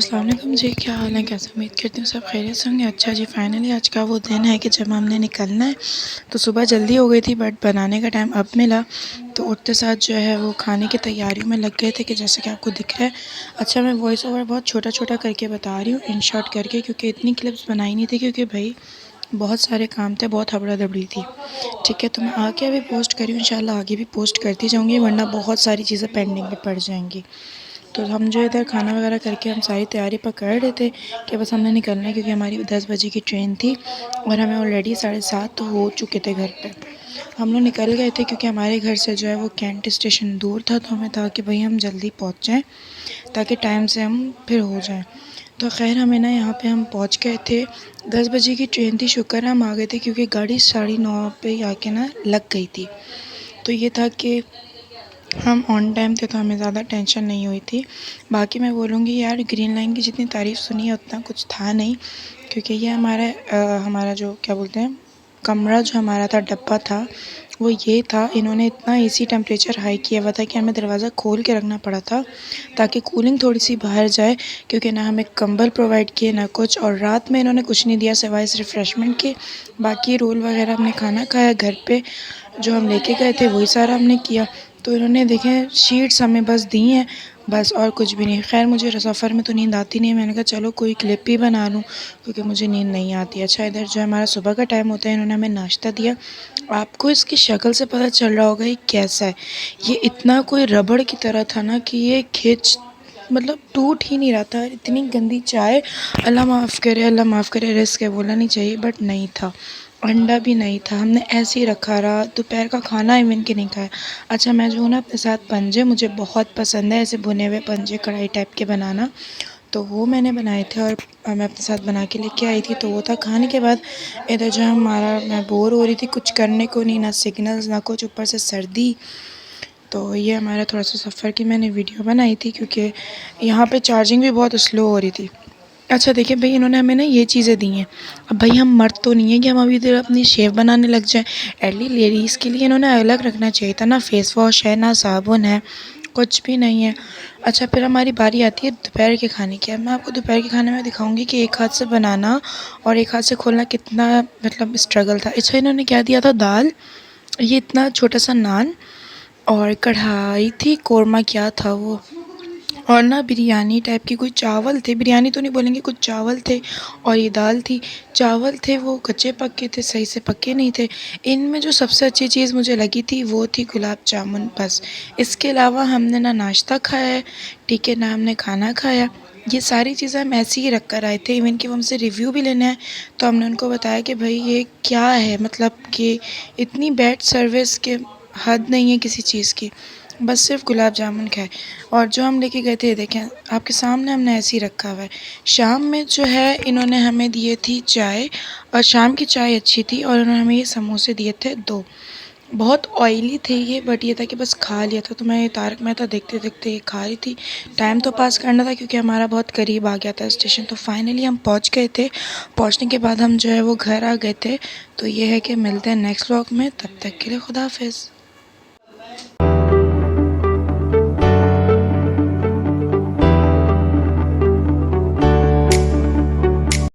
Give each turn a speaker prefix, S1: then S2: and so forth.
S1: अस्सलाम वालेकुम जी, क्या हाल है? कैसे उम्मीद करती हूँ सब खैरियत से होंगे। अच्छा जी, फाइनली आज का वो दिन है कि जब हमने निकलना है। तो सुबह जल्दी हो गई थी बट बनाने का टाइम अब मिला। तो उठते साथ जो है वो खाने की तैयारियों में लग गए थे कि जैसे कि आपको दिख रहा है। अच्छा, मैं वॉइस ओवर बहुत छोटा छोटा करके बता रही हूँ, इन शॉर्ट करके, क्योंकि इतनी क्लिप्स बनाई नहीं थी, क्योंकि भाई बहुत सारे काम थे, बहुत हबड़ा दबड़ी थी। ठीक है, तो मैं आगे अभी पोस्ट करी हूँ, इंशाल्लाह आगे भी पोस्ट करती जाऊँगी, वरना बहुत सारी चीज़ें पेंडिंग में पड़ जाएंगी। तो हम जो इधर खाना वगैरह करके हम सारी तैयारी पर कर रहे थे कि बस हमने निकलना है, क्योंकि हमारी 10 बजे की ट्रेन थी और हमें ऑलरेडी 7:30 हो चुके थे घर पे। हम लोग निकल गए थे क्योंकि हमारे घर से जो है वो कैंट स्टेशन दूर था, तो हमें था कि भाई हम जल्दी पहुंच जाएं ताकि टाइम से हम फिर हो जाएं। तो खैर हमें ना यहाँ पे हम पहुंच गए थे। 10 बजे की ट्रेन थी, शुक्र है हम आ गए थे, क्योंकि गाड़ी 9:30 पे आके ना लग गई थी। तो ये था कि हम ऑन टाइम थे, तो हमें ज़्यादा टेंशन नहीं हुई थी। बाकी मैं बोलूँगी यार, ग्रीन लाइन की जितनी तारीफ़ सुनी है उतना कुछ था नहीं, क्योंकि ये हमारा जो क्या बोलते हैं, कमरा जो हमारा था, डब्बा था, वो ये था। इन्होंने इतना एसी टेम्परेचर हाई किया हुआ था कि हमें दरवाज़ा खोल के रखना पड़ा था ताकि कूलिंग थोड़ी सी बाहर जाए, क्योंकि ना हमें कंबल प्रोवाइड किए ना कुछ, और रात में इन्होंने कुछ नहीं दिया सिवाय रिफ़्रेशमेंट के। बाकी रोल वगैरह हमने खाना खाया घर पे, जो हम लेके गए थे वही सारा हमने किया। तो इन्होंने देखें शीट्स हमें बस दी हैं, बस और कुछ भी नहीं। खैर मुझे सफ़र में तो नींद आती नहीं है, मैंने कहा चलो कोई क्लिप ही बना लूँ, क्योंकि मुझे नींद नहीं आती। अच्छा, इधर जो हमारा सुबह का टाइम होता है, इन्होंने हमें नाश्ता दिया। आपको इसकी शक्ल से पता चल रहा होगा ये कैसा है। ये इतना कोई रबड़ की तरह था ना कि ये खिंच मतलब टूट ही नहीं रहा था। इतनी गंदी चाय, अल्लाह माफ़ करे, अल्लाह माफ़ करे, रिस्क है बोलना नहीं चाहिए बट नहीं था। अंडा भी नहीं था, हमने ऐसे ही रखा रहा। दोपहर का खाना इवन के नहीं खाया। अच्छा, मैं जो हूँ ना अपने साथ पंजे मुझे बहुत पसंद है, ऐसे भुने हुए पंजे कढ़ाई टाइप के बनाना, तो वो मैंने बनाए थे और मैं अपने साथ बना के लेके आई थी। तो वो था खाने के बाद। इधर जो हमारा, मैं बोर हो रही थी, कुछ करने को नहीं, ना सिग्नल्स ना कुछ, ऊपर से सर्दी। तो ये हमारा थोड़ा सा सफ़र की मैंने वीडियो बनाई थी, क्योंकि यहाँ पे चार्जिंग भी बहुत स्लो हो रही थी। अच्छा देखिए भाई, इन्होंने हमें ना ये चीज़ें दी हैं। अब भाई हम मर्द तो नहीं है कि हम अभी इधर अपनी शेव बनाने लग जाएं। एटलीस्ट लेडीज़ के लिए इन्होंने अलग रखना चाहिए था ना। फेस वॉश है ना, साबुन है, कुछ भी नहीं है। अच्छा, फिर हमारी बारी आती है दोपहर के खाने की। अब मैं आपको दोपहर के खाने में दिखाऊंगी कि एक हाथ से बनाना और एक हाथ से खोलना कितना मतलब स्ट्रगल था। अच्छा, इन्होंने क्या दिया था, दाल, ये इतना छोटा सा नान, और कढ़ाई थी, कोरमा क्या था वो, और ना बिरयानी टाइप की कोई चावल थे, बिरयानी तो नहीं बोलेंगे, कुछ चावल थे, और ये दाल थी। चावल थे वो कच्चे पक्के थे, सही से पक्के नहीं थे। इनमें जो सबसे अच्छी चीज़ मुझे लगी थी वो थी गुलाब जामुन, बस। इसके अलावा हमने ना नाश्ता खाया है, ठीक है, ना हमने खाना खाया। ये सारी चीज़ें हम ऐसे ही रख कर आए थे। इवन कि वो हमसे रिव्यू भी लेना है, तो हमने उनको बताया कि भाई ये क्या है, मतलब कि इतनी बैड सर्विस के हद नहीं है किसी चीज़ की। बस सिर्फ गुलाब जामुन खाए। और जो हम लेके गए थे, देखें आपके सामने हमने ऐसे ही रखा हुआ है। शाम में जो है इन्होंने हमें दिए थी चाय, और शाम की चाय अच्छी थी, और उन्होंने हमें ये समोसे दिए थे 2। बहुत ऑयली थे ये, बट ये था कि बस खा लिया था। तो मैं ये तारक मेहता देखते देखते ये खा रही थी। टाइम तो पास करना था, क्योंकि हमारा बहुत करीब आ गया था स्टेशन। तो फाइनली हम पहुंच गए थे। पहुंचने के बाद हम जो है वो घर आ गए थे। तो ये है कि मिलते हैं नेक्स्ट व्लॉग में, तब तक के लिए खुदा हाफिज़।